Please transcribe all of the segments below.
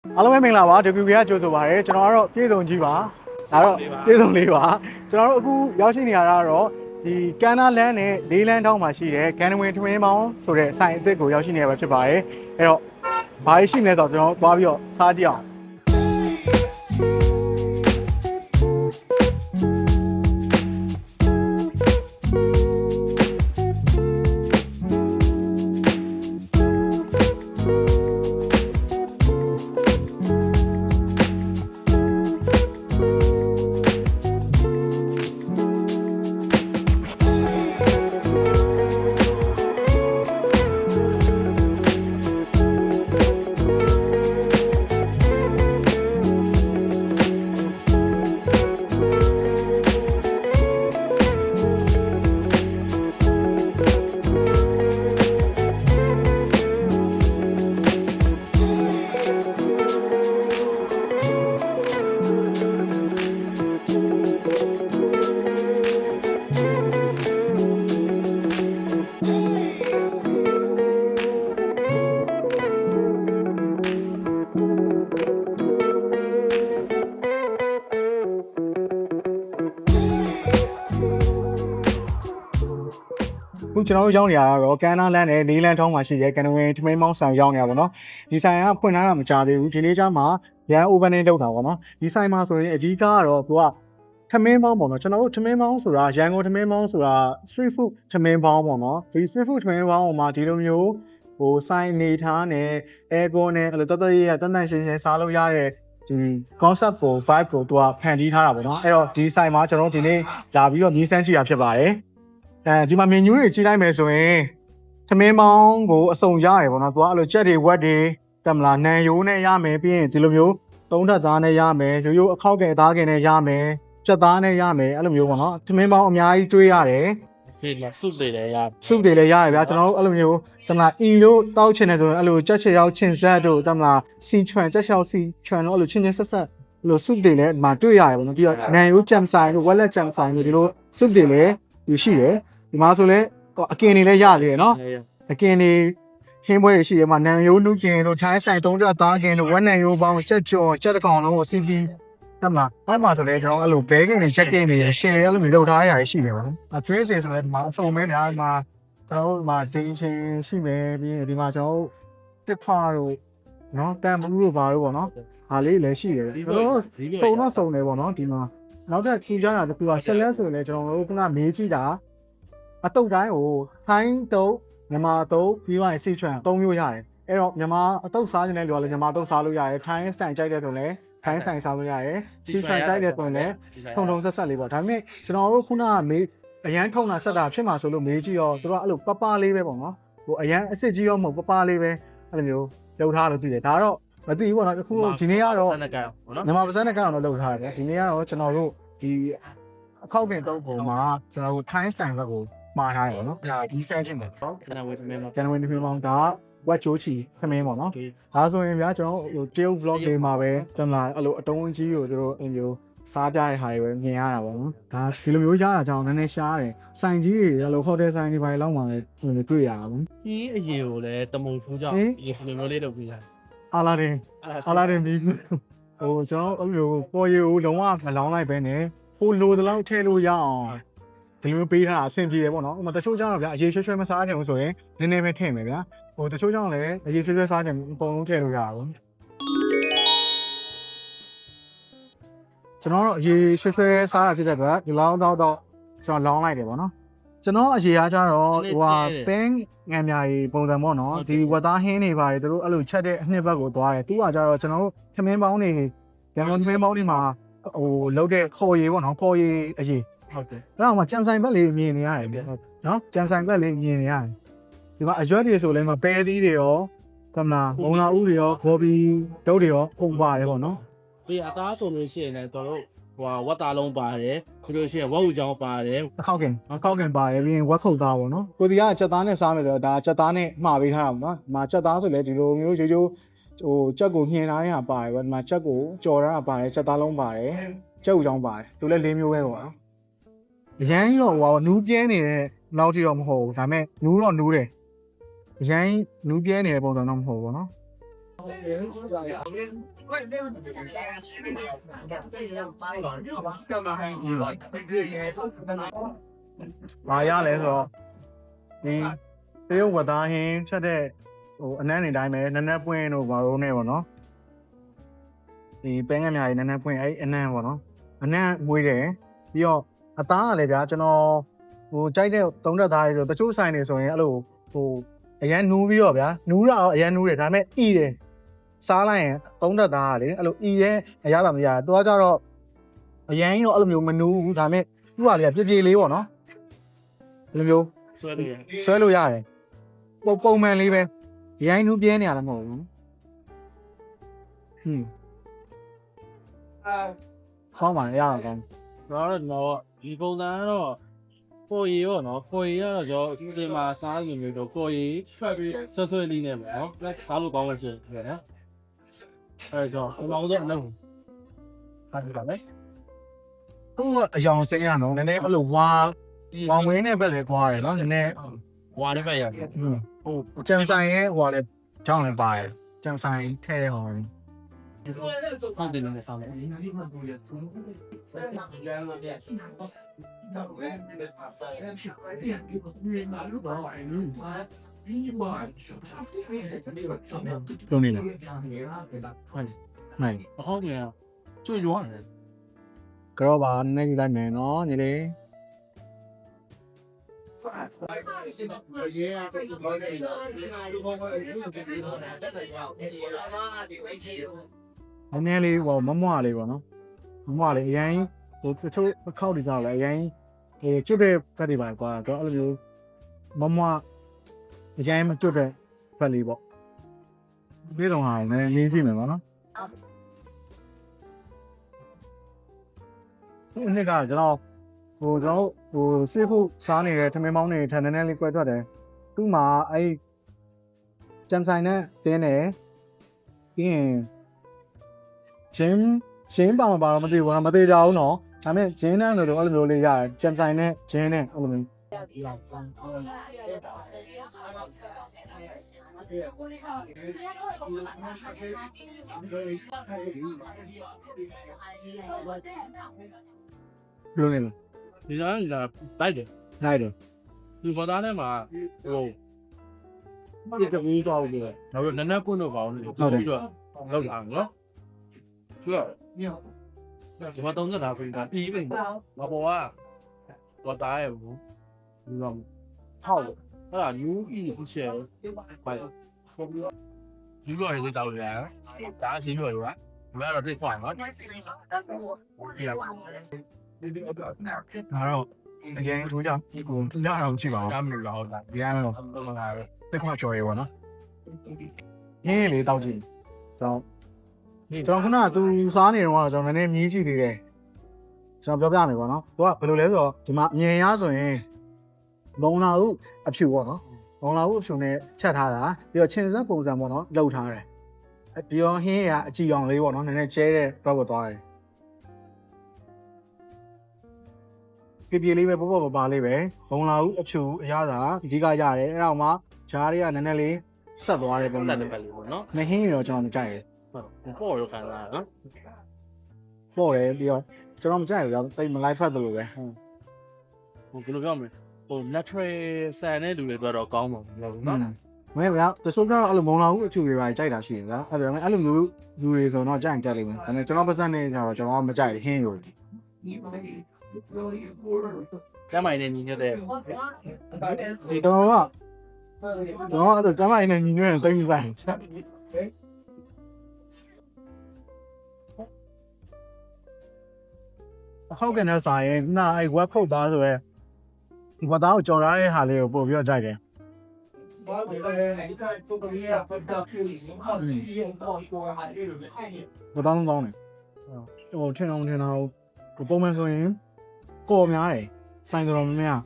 အားလုံးပဲမင်္ဂလာပါ WK ကကြိုဆိုပါရစေကျွန်တော်ကတော့ပြည်စုံကြီးပါဒါတော့ပြည်စုံလေးပါကျွန်တော်တို့အခုရောက်ရှိနေရတာကတော့ဒီကန်နာလန်းနဲ့လေးလန်းတောင်းမှာရှိတဲ့ကန်နဝင်ထမင်းမောင်းဆိုတဲ့ဆိုင်အသစ်ကိုရောက်ရှိနေရပါဖြစ်ပါတယ်အဲ့တော့ဘာရှိနေလဲဆိုတော့ကျွန်တော်သွားပြီးတော့စားကြည့်အောင်ခုကျွန်တော်တို့ရောက်နေရတာတော့ကန်နာလန်းနဲ့လေးလန်းထောင်းမှာရှိတဲ့ကန်နဝင်ထမင်းမောင်းဆိုင်ရောက်နေရပါတော့ဒီဆိုင်ကဖွင့်ထားတာမကြသေးဘူးဒီနေ့ကျမှရန် opening လုပ်တာပေါ့နော်ဒီဆိုင်မှာဆိုရင်အဓိကကတော့သူကထမင်းမောင်းပေါ့နော်ကျွန်တော်တို့ထမင်းမောင်းဆိုတာရန်ကုန်ထမင်းမောင်းဆိုတာ street food ထမင်းမောင်းပေါ့နော်ဒီ street food ထမင်းမောင်းမှာဒီလိုမျိုးဟိုဆိုင်နေထားနဲ့ aircon နဲ့အဲ့လိုတတ်ရတန်တန်ရှင်းရှင်းစားလို့ရတဲ့ဒီ concept ကို vibe ကိုသူကဖန်တီးထားတာပေါ့နော်အဲ့တော့ဒီဆိုင်မှာကျွန်တော်တို့ဒီနေ့လာပြီးတော့မြည်စမ်းကြည့်ရဖြစ်ပါတယ်ဒီမှာ menu တွေကြည့်လိုက်မယ်ဆိုရင်သမင်းမောင်းကိုအစုံရတယ်ပေါ့နော်။သူကအဲ့လိုကြက်တွေဝက်တွေတမလားနန်ရိုးနဲ့ရမယ်ပြီးရင်ဒီလိုမျိုးသုံးထပ်သားနဲ့ရမယ်ရိုးရိုးအခောက်ကဲသားကဲနဲ့ရမယ်ကြက်သားနဲ့ရမယ်အဲ့လိုမျိုးပေါ့နော်။သမင်းမောင်းအများကြီးတွေးရတယ်။ဖြစ်လာစုတွေလည်းရ။စုတွေလည်းရတယ်ဗျာကျွန်တော်တို့အဲ့လိုမျိုးတမလားအီတို့တောက်ချင်တယ်ဆိုရင်အဲ့လိုကြက်ချေရောက်ချင်ဆက်တို့တမလားစီချွန်ကြက်ချေရောက်စီချွန်တို့အဲ့လိုချင်းချင်းဆက်ဆက်အဲ့လိုစုတွေလည်းဒီမှာတွေ့ရတယ်ပေါ့နော်။ပြီးတော့နန်ရိုးကြမ်ဆိုင်တို့ဝက်လက်ကြမ်ဆိုင်တို့ဒီလိုစုတွေလည်းယူရှိတယ်ဒီမှာဆိုလဲအကင်တွေလည်းရသေးတယ်နော်အကင်တွေဟင်းပွဲတွေရှိတယ်မှာနန်ရိုးနုကင်တို့ထိုင်းဆိုင်သုံးချက်သားကင်တို့ဝက်နန်ရိုးပေါင်းချက်ကြော်ချက်တကောင်လုံးကိုစီးပြီးတတ်မှာအဲ့မှာဆိုလဲကျွန်တော်အဲ့လိုဘဲကင်တွေချက်ကင်တွေရှယ်အဲ့လိုမျိုးလုပ်ထားရတာရှိတယ်ပေါ့နော်အထွေးစီဆိုလဲဒီမှာအစုံမဲများဒီမှာကျွန်တော်တို့မှာဒင်းချင်းရှိမယ်ပြီးရင်ဒီမှာကျွန်တော်တို့တစ်ဖာတို့နော်တန်ဘူးတို့ဘာတို့ပေါ့နော်ဟာလေးလည်းရှိတယ်ကျွန်တော်တို့စုံတော့စုံတယ်ပေါ့နော်ဒီမှာနောက်ထပ်ကြည့်ကြတာတခုကဆက်လက်ဆိုရင်လည်းကျွန်တော်တို့ခုနမေးကြည့်တာအတုတ်တိုင်းကိုထိုင်းတုတ်မြန်မာတုတ်ပြီးသွားရင်စီချွန်၃မျိုးရတယ်အဲ့တော့မြန်မာအတုတ်စားခြင်းတဲ့လူကလည်းမြန်မာတုတ်စားလို့ရတယ်ထိုင်းစတိုင်ကြိုက်တဲ့ဆိုလည်းထိုင်းစတိုင်စားလို့ရတယ်စီချွန်ကြိုက်တဲ့ဆိုရင်လည်းထုံထုံဆက်ဆက်လေးပေါ့ဒါပေမဲ့ကျွန်တော်တို့ခုနကမေးအရန်ထုံတာဆက်တာဖြစ်မှာဆိုလို့မေးကြည့်တော့တို့ကအဲ့လိုပပလေးပဲပေါ့နော်ဟိုအရန်အစ်စ်ကြီးရောမဟုတ်ပပလေးပဲအဲ့လိုမျိုးလုပ်ထားလို့သိတယ်ဒါတော့မသိဘူးပေါ့နော်အခုဒီနေ့ကတော့မြန်မာပါဇက်နဲ့ကောင်တော့လုပ်ထားတယ်ဒီနေ့ကတော့ကျွန်တော်တို့ဒီအခောက်ပင်သုံးပုံမှာကျွန်တော်တို့ time style ဘက်ကိုမှားထားတယ်ပေါ့နော်ဒါဒီစမ်းချင်းပဲကျွန်တော်ဝေသမင်းပါကျွန်တော်ဝင်ဒီမောင်ဒါဝက်ချိုးချီသမင်းပေါ့နော်ဒါဆိုရင်ဗျာကျွန်တော်ဟိုတရုတ် vlog တွေမှာပဲတမလားအဲ့လိုအတုံးကြီးကိုတို့အမျိုးစားပြတဲ့ဟာတွေပဲမြင်ရတာပေါ့နော်ဒါဒီလိုမျိုးရတာကြောင့်နည်းနည်းရှားတယ်ဆိုင်ကြီးတွေရလို့ဟိုတယ်ဆိုင်တွေဘာလောက်မှလည်းတွေ့ရတာပေါ့ဒီအရင်ကိုလည်းတမုံထိုးကြဒီလိုမျိုးလေးလုပ်ပြီးသားအာလာတင်ပြီးဟိုကျွန်တော်အဲ့လိုပေါ်ရီကိုလုံးဝမလောင်းလိုက်ပဲနဲ့ဟိုလိုတလောက်ထည့်လို့ရအောင်ဒီလိုပေးထားတာအဆင်ပြေတယ်ပေါ့နော်ဥပမာတချို့ကျတော့ဗျာအရေးရွှဲရွှဲမစားချင်ဘူးဆိုရင်နည်းနည်းပဲထည့်မယ်ဗျာဟိုတချို့ကျတော့လည်းအရေးရွှဲရွှဲစားချင်အပုံလုံးထည့်လို့ရတာပေါ့ကျွန်တော်တို့အရေးရွှဲရွှဲစားတာဖြစ်တဲ့အတွက်ဒီလောက်တော့ကျွန်တော်လောင်းလိုက်တယ်ပေါ့နော်ကျွန်တော်အရေးအားကြတော့ဟိုဟာပင်းငံမြာကြီးပုံစံပေါ့နော်ဒီဝက်သားဟင်းတွေပါတယ်သူတို့အဲ့လိုချက်တဲ့အနှစ်ဘက်ကိုသွားတယ်သူကကြတော့ကျွန်တော်တို့ခမင်းပေါင်းတွေရန်ကုန်ခမင်းပေါင်းတွေမှာဟိုလုတ်တဲ့ခေါ်ရည်ပေါ့နော်ခေါ်ရည်အရေးဟုတ်တယ်အဲ့တော့မှကြံဆိုင်ဘက်လေးမြင်နေရတယ်ဗျနော်ကြံဆိုင်ဘက်လေးမြင်နေရတယ်ဒီမှာအရွက်တွေဆိုလဲမပဲသီးတွေရောကမလာမုံလာဦးတွေရောဘော်ဘီတုတ်တွေရောပုံပါတယ်ပေါ့နော်ပြီးအသားဆိုလို့ရှိရင်လည်းတော်တို့ဟိုဝက်သားလုံးပါတယ်ပြီးလို့ရှိရင်ဝက်ဟူချောင်းပါတယ်အခောက်ကင်ပါတယ်ပြီးရင်ဝက်ခုတ်သားပေါ့နော်ကိုဒီကချက်သားနဲ့စားမယ်ဆိုတော့ဒါချက်သားနဲ့မှာပေးထားတာပေါ့နော်ဒီမှာချက်သားဆိုလဲဒီလိုမျိုးရိုးရိုးဟိုချက်ကိုညှင်ထားတဲ့ဟာပါတယ်ဗျဒီမှာချက်ကိုကြော်ထားတာပါတယ်ချက်သားလုံးပါတယ်ချက်ဥချောင်းပါတယ်သူလည်း၄မျိုးပဲပေါ့နော်အရန်တော့ဟိုနူးပြဲနေတဲ့နောက်ကြည့်တော့မဟုတ်ဘူးဒါပေမဲ့နူးတော့နူးတယ်အရန်နူးပြဲနေတဲ့ပုံစံတော့မဟုတ်ဘူးပေါ့နော် မာရလဲဆိုတော့ဒီတရုတ်ဝတ်သားဟင်းချက်တဲ့ဟိုအနမ်းနေတိုင်းပဲနည်းနည်းပွင့်တို့ဘာလို့နဲ့ပေါ့နော်ဒီပဲငယ်များကြီးနည်းနည်းပွင့်အဲ့အနမ်းပေါ့နော်အနမ်းမွေးတယ်ပြီးတော့အသားကလည်းဗျာကျွန်တော်ဟိုကြိုက်တဲ့သုံးတက်သားလေးဆိုတချို့ဆိုင်နေဆိုရင်အဲ့လိုဟိုအရန်နူးပြီးတော့ဗျာနူးတာတော့အရန်နူးတယ်ဒါပေမဲ့ဤတယ်စားလိုက်ရင်သုံးတက်သားကလေအဲ့လိုဤတဲ့အရသာမရသူကကြတော့အရန်ကြီးတော့အဲ့လိုမျိုးမနူးဘူးဒါပေမဲ့သူ့ဟာလေးကပြေလေးပေါ့နော်အဲ့လိုမျိုး ဆွဲလို့ရ ဆွဲလို့ရတယ်ပုံမှန်လေးပဲရိုင်းနူးပြဲနေရတာမဟုတ်ဘူးကောင်းပါလေရအောင်ကောင်း တော့ဒီပုံစံကတော့ကိုရီရောနော်ကိုရီကတော့ကျွန်တော်ဒီမှာစားနေမျိုးတော့ကိုရီဆွဲလေးနဲ့ပေါ့နော်စားလို့ကောင်းလို့ဖြစ်တယ်နော်အဲကြောင့်ဘာလို့လဲလုံးဟာဒီပါမယ် သူကအယောင်စိမ်းရနော်နည်းနည်းအဲ့လိုဝါဝင်းနဲ့ပဲလေကွာတယ်နော်နည်းနည်း ဝါလေးပဲရတယ် ဟိုကြံဆိုင်ရဲ့ဟိုလည်းကြောင်းလည်းပါတယ်ကြံဆိုင်ထဲတဲ့ဟော ဟုတ်တယ်လည်းဆောင်းတယ် လုံးနေလား ဟုတ် နိုင် ဟုတ်ကဲ့ကျွတ်ရွာတယ် ကြောပါနည်းနည်းလိုက်မယ်နော်ညီလေးနည်းနည်းလေးဟိုမမွားလေးပေါ့နော်မမွားလေးအရင်ဟိုတချို့အခောက်တွေကြောက်လဲအရင်ဟိုကျွတ်တဲ့ဘက်တွေပါကွာတော့အဲ့လိုမျိုးမမွားအရင်မကျွတ်တဲ့ဘက်လေးပေါ့ဒီတော့ဟာနည်းနည်းလေးကြည့်မယ်ပေါ့နော်ဒီနေ့ကကျွန်တော်ဟိုစေးဖို့စားနေတဲ့ထမင်းမောင်းနေထန်နေလေးကွဲထွက်တယ်သူ့မှာအဲ့ကြမ်ဆိုင်နဲ့တင်းတယ်ပြီးရင်ဂျင်းပါမပါတော့မသိဘူးမသေးကြဘူးနော်ဒါပေမဲ့ဂျင်းနဲ့လို့အဲ့လိုမျိုးလေးရတယ်ကြမ်ဆိုင်နဲ့ဂျင်းနဲ့အဲ့လိုမျိုးဘယ်လိုလဲ ဒီကနေ့လိုက်တယ် လိုက်တယ် ဒီခေါ်သားထဲမှာဟိုဒီတမီးတော့လို့နောက်တော့နည်းနည်းပွင့်တော့ပါအောင်လို့ပြီးတော့လောက်လာနော်သူကဒီမှာတုံးနေတာပြင်တာပြီးပြီမပေါ်ကတော့တားရဲ့ဘူးဒီတော့ဟောက်အဲ့ဒါနူးကြီးဖြစ်ရှယ်ပါဒီလိုရေးကြောက်ရတာရှင်းပြောရတာမင်းတော့သိခွာနော် ဒါတော့အရင်တို့ကြောင့်ကိုသူရအောင်ကြည့်ပါဦး ဒါမလို့လောက်တာ ဒီကတော့ ဟုတ်လားပဲ တက်ခွာကြော်ရေပေါ့နော်ရင်းလေးတောက်ကြည့်ကျွန်တော်ခုနကသူစားနေတော့ကျွန်တော်နည်းနည်းမြည်ကြည့်သေးတယ်ကျွန်တော်ပြောပြမယ်ပေါ့နော်သူကဘယ်လိုလဲဆိုတော့ဒီမှာအမြင်ရဆိုရင်မုံလာဦးအဖြူပေါ့နော်မုံလာဦးအဖြူနဲ့ချက်ထားတာပြီးတော့ချင်းစက်ပုံစံပေါ့နော်လှုပ်ထားတယ်ပြီးတော့ဟင်းရအကြည်အောင်လေးပေါ့နော်နည်းနည်းကျဲတဲ့ဘက်ကိုသွားတယ်ပြေလေးပဲပေါ့ပါလေးပဲဘုံလာဦးအဖြူအရသာအဓိကရတယ်အဲ့တော့မှဂျားတွေကနည်းနည်းလေးဆက်သွားတယ်ပုံ တ စံ က်တယ်ပဲလို့ပေါ့နော် မဟင်းရောကျွန်တော်မကြိုက်ဘူး ဟုတ်ပေါ့ရောခံလာနော် ပေါ့တယ်ပြီးတော့ကျွန်တော်မကြိုက်ဘူးဗျတိတ်မလိုက်ဖက်သလိုပဲ ဟိုဘယ်လိုပြောမလဲဟို natural ဆန်တဲ့လူတွေတော့ကောင်းမှာမဟုတ်ဘူးနော် မဲဗျတချို့ကတော့အဲ့လိုမုံလာဦးအဖြူတွေပါကြိုက်တာရှိတယ်ဗျအဲ့လိုအဲ့လိုမျိုးလူတွေဆိုတော့ကြိုက်ရင်ကြိုက်လိမ့်မယ်ဒါပေမဲ့ကျွန်တော်ပတ်စံနေကြတော့ကျွန်တော်မကြိုက်ဟင်းရော ကျမ်းမိုင်နဲ့ညီညွတ်တဲ့ ကျွန်တော်အဲ့လိုကျမအင်းနဲ့ညီညွတ်ရင်တိတ်မဆိုင်ဟုတ်ကဲ့နဲ့ဆိုင်ရင်နာအဲ့ဝက်ခုတ်သားဆိုရဲဒီဝက်သားကိုကြော်ရတဲ့ဟာလေးကိုပို့ပြီးတော့ကြိုက်တယ်ဘယ်တော့မှမကောင်းဘူးဟိုထင်အောင်ပုံမှန်ဆိုရင်ကော်များတယ်ဆိုင်တော်မများ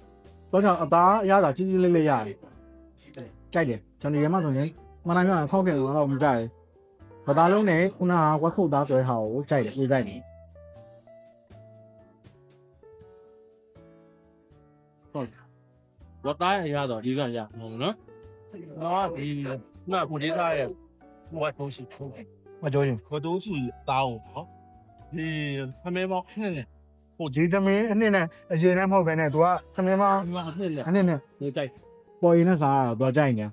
တော့ကြောင့်အသားအရသာကြီးကြီးလေးလေးရတယ်ကြိုက်တယ်ကျွန်တော်ဒီထဲမှာဆိုရင်မနိုင်မှာခောက်ခဲ့တော့မကြိုက်ဘူးဘာသာလုံးနဲ့ခုနကဝက်ခုတ်သားဆိုတဲ့ဟာကိုကြိုက်တယ်ပြေးကြိုက်တယ် ဝတ်သားရရတော့ဒီကရမဟုတ်နော်တော့ဒီငါကိုဒေးသားရဲ့我东西出来， မကြောရင် 我东西打我好，你还没包看呢， ဟိုဒီသမင်းအနှစ်နဲ့အရင်နဲ့မဟုတ်ဘဲနဲ့ तू ကသမင်းမ 你往那了， အနှစ်နဲ့ 你在 ပေါ်ရင်နဲ့စားရတော့ तू ကြိုက်နေ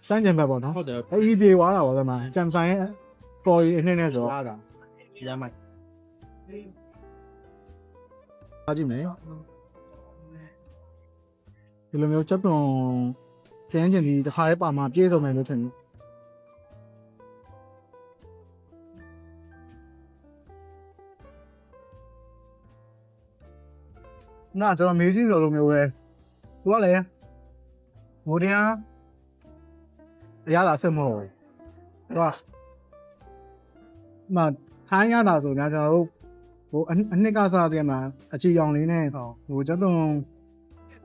စမ်းကြံပဲပေါ့နော် 好的， အေးပြေသွားတာပေါ့သမဂျမ်ဆိုင်ရဲ့ပေါ်ရင်အနှစ်နဲ့ဆိုတော့ 拉的，两百， အားကြည့်မယ်ဒီလိုမျိုးချက်သွန်ခင်းကျင်ဒီတစ်ခါလေးပါမှာပြေးစုံမယ်လို့ထင်တယ်那ကျွန်တော်မေးကြည့်လို့လိုမျိုးပဲသူကလည်းဘိုးတရားအရသာစစ်မဟုတ်ဘူးသူကထိုင်းရတာဆိုများကျွန်တော်တို့ဟိုအနှစ်ကစားတဲ့မှာအချီရောင်လေးနဲ့ဟိုချက်သွန်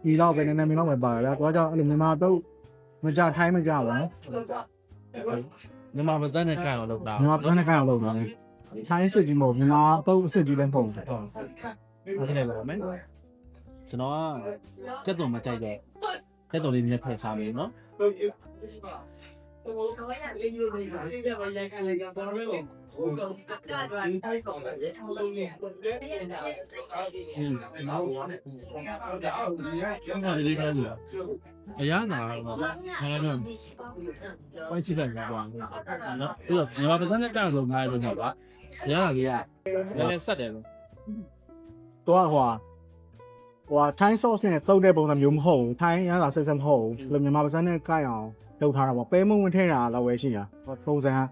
ဒီလောက်ပဲနည်းနည်းမင်းလောက်ပဲပါတယ်ဗျာသူကကြောင့်အဲ့လိုမြန်မာတော့မကြထိုင်းမကြပါဘူး 你妈不在那干了都打， မြန်မာပြန်နေခိုင်းအောင်လုပ်တာလေထိုင်းစစ်ကြီးမဟုတ်မြန်မာတော့အစ်စ်ကြီးလည်းမဟုတ်ဘူး ဟုတ်တယ်ပါမယ်ကျွန်တော်ကစက်တုံမကြိုက်တော့စက်တုံလေးနည်းဖယ်စားမယ်နော် အရာနာတော့အဲ့တော့ဝိုင်းစီလိုက်ပါတော့နော်ပြီးတော့ညီမပစံနဲ့ကန်လို့ငါလို့တော့ပါအရာနာကြီးကလည်းဆက်တယ်လို့ သူကဟိုထိုင်း sauce နဲ့သုံးတဲ့ပုံစံမျိုးမဟုတ်ဘူးထိုင်းရတာဆက်ဆက်မဟုတ်ဘူးလို့မြန်မာပစံနဲ့ကိုက်အောင်လုပ်ထားတာပေါ့ပဲမုံဝင်ထည့်တာတော့ပဲရှိတာပုံစံဒါ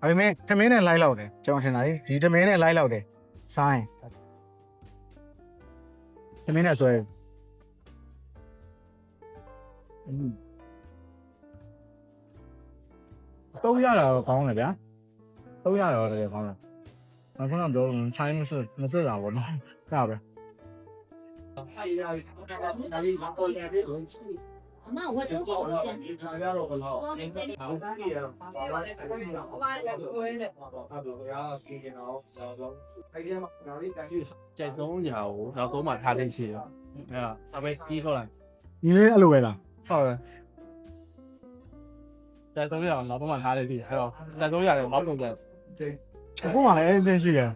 ပေမဲ့ထမင်းနဲ့လိုက်လောက်တယ်ကျွန်တော်ထင်တာလေဒီထမင်းနဲ့လိုက်လောက်တယ်စားရင်ထမင်းနဲ့ဆွဲသုံးရတာတော့ကောင်းတယ်ဗျာသုံးရတာတော့လည်းကောင်းတယ်အခုနကပြောချိုင်းမစစ်တာပေါ့နော်ဒါပဲ 妈，我真记不得。ကြိုက်ဆုံးညာကိုနောက်ဆုံးမှထားလိုက်ရှိရောအဲ့ဒါစာပဲကြီးထုတ်လိုက် ညီလေးအဲ့လိုပဲလား ဟုတ်တယ်ကြိုက်ဆုံးရအောင်နောက်ဆုံးမှထားလိုက်ရှိအဲ့တော့ကြိုက်ဆုံးရတယ်နောက်ဆုံးကြ အခုမှလည်းအဲ့ဒီရှိတယ်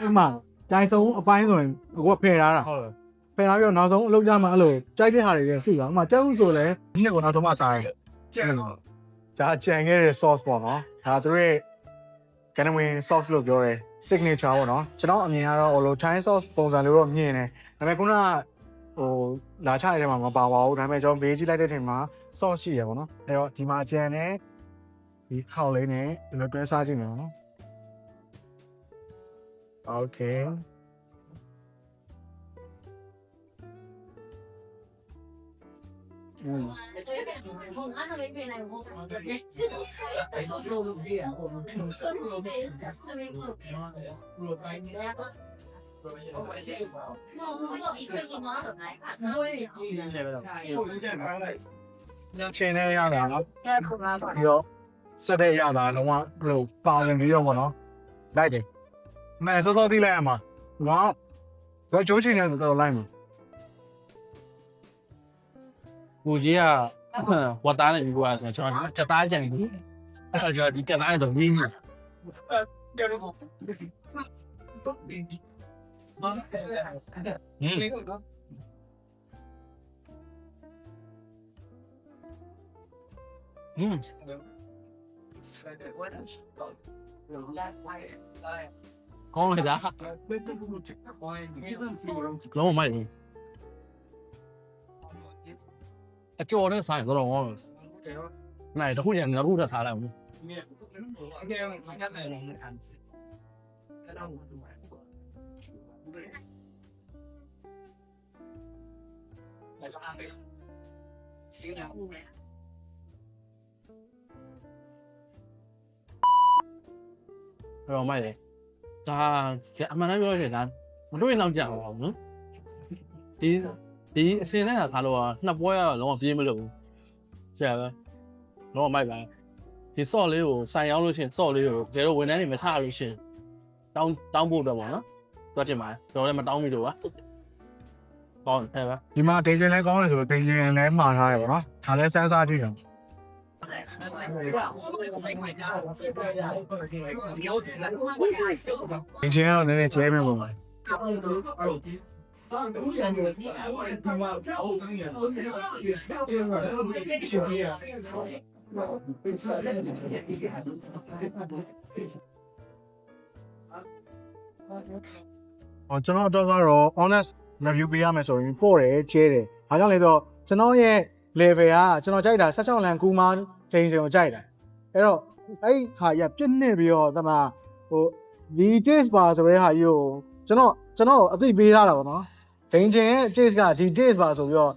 ဥမာကြိုင်ဆုံးအပိုင်းဆိုရင်အခုကဖယ်ထားတာ ဟုတ်တယ် ဖယ်ထားပြီးတော့နောက်ဆုံးအလုပ်ကြမှာအဲ့လိုကြိုက်တဲ့ဟာတွေလည်းစုတာဥမာကြက်ဥဆိုလည်းဒီနေ့ကနောက်ဆုံးမှစားရတယ်ကြက်လို့ဒါကြံခဲ့တဲ့ sauce ပေါ့နော်ဒါသူတို့ရဲ့ကန်နဝင်း sauce လို့ပြောတယ် signature ပေါ့နော်ကျွန်တော်အမြင်ကတော့ဟိုလို Thai sauce ပုံစံလိုတော့မြင်တယ်ဒါပေမဲ့ခုနကဟိုလာချရတဲ့မှာမပါပါဘူးဒါပေမဲ့ကျွန်တော်ဘေးကြည့်လိုက်တဲ့ချိန်မှာ sauce ရှိရပေါ့နော်အဲ့တော့ဒီမှာကြံနဲ့ဒီခေါက်လေးနဲ့ဒီလိုတွဲစားကြည့်မယ်ပေါ့နော် Okay. Trên đây ra là nó nhiều sẽ đây ra là nó lục vào những video của nó đây đi này sao đi lại mà đó có chỗ trên này tôi lại mà ကိုကြီးကဝတ်သားနေပြီကွာဆိုတော့ကျွန်တော်ချက်သားကြံပြီအဲ့တော့ကျွန်တော်ဒီချက်သားနဲ့တော့ရင်းနေကောင်းလေဒါလုံးဝမိုက်တယ်အကျော်နဲ့ဆိုင်တော့ကောင်းတယ်နိုင်တခုညငါတို့ထစားလိုက်အောင်ရောမိုက်တယ်ဒါအမှန်တမ်းပြောရရင်ဒါမတွေ့တော့ကြအောင်နော်ဒီအစင်းနဲ့ခါလို့နှစ်ပွဲကတော့လုံးဝပြေးမလို့ဘူးကျပဲလုံးဝမိုက်ပါဒီ sauce လေးကိုစိုင်ရောက်လို့ရှိရင် sauce လေးကိုတကယ်တော့ဝန်ထမ်းတွေမချလို့ရှိရင်တောင်းဖို့တော့ပေါ့နော်တွက်ချင်ပါတယ်ကျွန်တော်လည်းမတောင်းမိလို့ပါကောင်းတယ်ဟဲ့ပါ ဒီမှာ danger လဲကောင်းတယ်ဆိုတော့ danger လဲမှာထားရပါတော့ဒါလဲစမ်းစားကြည့်အောင်以前要那前面不嘛？哦，ကျွန်တော်တော့ကတော့ honest review ပေးရမယ်ဆိုရင်ပို့တယ်ကျဲတယ်။အားကြောင့်လဲဆိုကျွန်တော်ရဲ့ level ကကျွန်တော်ကြိုက်တာ16လန်ကူမာချိန်ချိန်ကိုကြိုက်တာ။အဲ့တော့အဲ့ဟာရပြည့်နေပြီးတော့တမဟိုဒီ taste bar ဆိုတဲ့ဟာကြီးကိုကျွန်တော်အသိပေးထားတာပေါ့နော်။ဒိန်ချင်းရဲ့ taste ကဒီ taste bar ဆိုပြီးတော့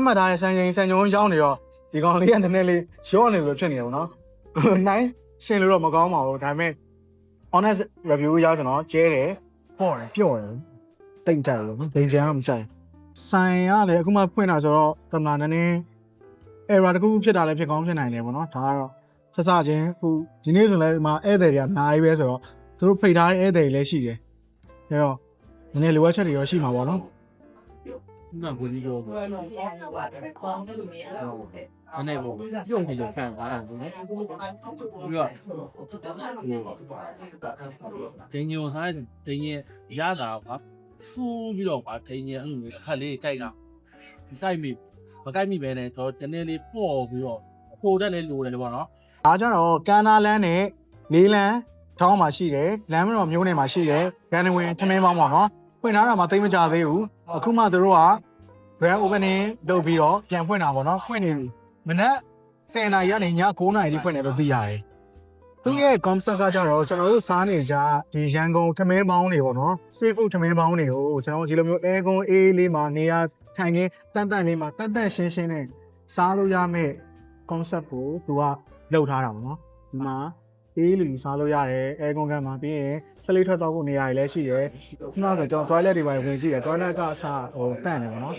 မှတ်ထားတဲ့စံချိန်စံညုံရောက်နေတော့ဒီကောင်လေးကနည်းနည်းလေးရော့နေလို့ဖြစ်နေတယ်ပေါ့နော်။ nice ရှင်းလို့တော့မကောင်းပါဘူး။ဒါပေမဲ့ honest review ရကျွန်တော်ကျဲတယ်ပေါ့တယ်ပြော့တယ်တိတ်ကြတယ်လို့နော်ဒိန်ချန်ကမကြိုက်ဆိုင်ရတယ်အခုမှဖွင့်တာဆိုတော့တမနာနည်း error တခုဖြစ်တာလည်းဖြစ်ကောင်းဖြစ်နိုင်တယ်ပေါ့နော်ဒါကတော့ဆက်စချင်းအခုဒီနေ့ဆိုလည်းဒီမှာဧည့်သည်တွေကအများကြီးပဲဆိုတော့သူတို့ဖိတ်ထားတဲ့ဧည့်သည်တွေလည်းရှိတယ်အဲတော့နည်းနည်းလိုအပ်ချက်တွေရောရှိမှာပေါ့နော် 那不是说，那不用不就看啥了？对吧？今年我看今年亚达话，数据的话，今年看你改个，改米，不改米呗呢？就今年的包比较，包的那路的吧喏。 အားကြတော့ကန်နာလန်းနဲ့လေးလန်းထောင်းမှာရှိတယ်လမ်းမတော်မျိုးနယ်မှာရှိတယ်ကန်နဝင်ထမင်းပေါင်းပါနော်ဖွင့်ထားတာမှသိမကြသေးဘူးအခုမှသူတို့က brand opening လုပ်ပြီးတော့ပြန်ဖွင့်တာပေါ့နော်ဖွင့်နေပြီမနက်10နာရီကနေည9နာရီထိဖွင့်တယ်လို့သိရတယ်သူရဲ့ concept ကကြတော့ကျွန်တော်တို့စားနေကြဒီရန်ကုန်ထမင်းပေါင်းတွေပေါ့နော် street food ထမင်းပေါင်းတွေကိုကျွန်တော်ဒီလိုမျိုး air con အေးလေးမှာနေရာထိုင်ခင်းတန်တန်လေးမှာတန်တန်ရှင်းရှင်းနဲ့စားလို့ရမယ့် concept ကိုသူကလုပ်ထားတာပေါ့နော်ဒီမှာအေးလူစားလို့ရတယ် air con ကမှပြီးရင်စလိထွက်တော့ဖို့နေရာတွေလည်းရှိတယ်ခုနကဆိုကျွန်တော် toilet တွေပါဝင်ရှိတယ် toilet ကအစားဟိုတန့်တယ်ပေါ့နော်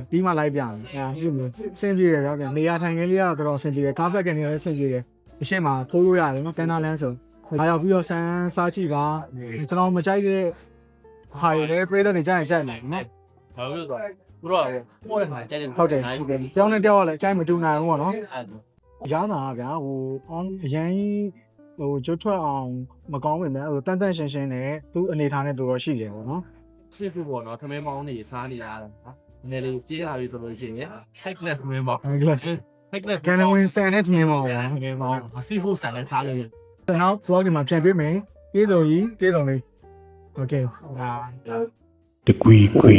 ပြီးမှလိုက်ပြမယ်အဲရှင်းလို့ဆင်းပြေတယ်ဗျာပြန်နေရာထိုင်ခင်းလေးကတော့တော်တော်ဆင်းပြေတယ်ကားဖက်ကနေလည်းဆင်းပြေတယ်အရှင်းမှာထိုးလို့ရတယ်နော်ကန်နာလန်းဆိုဒါရောက်ပြီးတော့ဆန်းစားကြည့်ပါကျွန်တော်မကြိုက်တဲ့ဟာတွေလည်းပြည်သက်နေကြရင်ကြိုက်မယ်နော် 好就是说，不知道我的看家里 ဟုတ်တယ်ဟုတ်တယ်ကျောင်းနဲ့တောက်ရလဲအကြိုက်မတူနိုင်ဘူးပေါ့နော် 哎， ရတာဗျာဟို on အရင်ဟိုကျွတ်ထွက်အောင်မကောင်းပေမဲ့ဟိုတန်တန်ရှင်းရှင်းနဲ့သူ့အနေထားနဲ့သူတော့ရှိတယ်ပေါ့နော် 师傅我呢，他们帮你杀你来了啊，那里接下去什么事情 ？Hackless 没帮 အဲ့ဒါ ，Hackless ကန်နဝင်ဆန်နဲ့ထမင်းပေါ့ဗျာ 没帮，师傅闪来杀人。 နောက် vlog ဒီမှာပြန်ပေးမယ်ပြေးစုံကြီးပြေးစုံလေး okay တကွီကွီ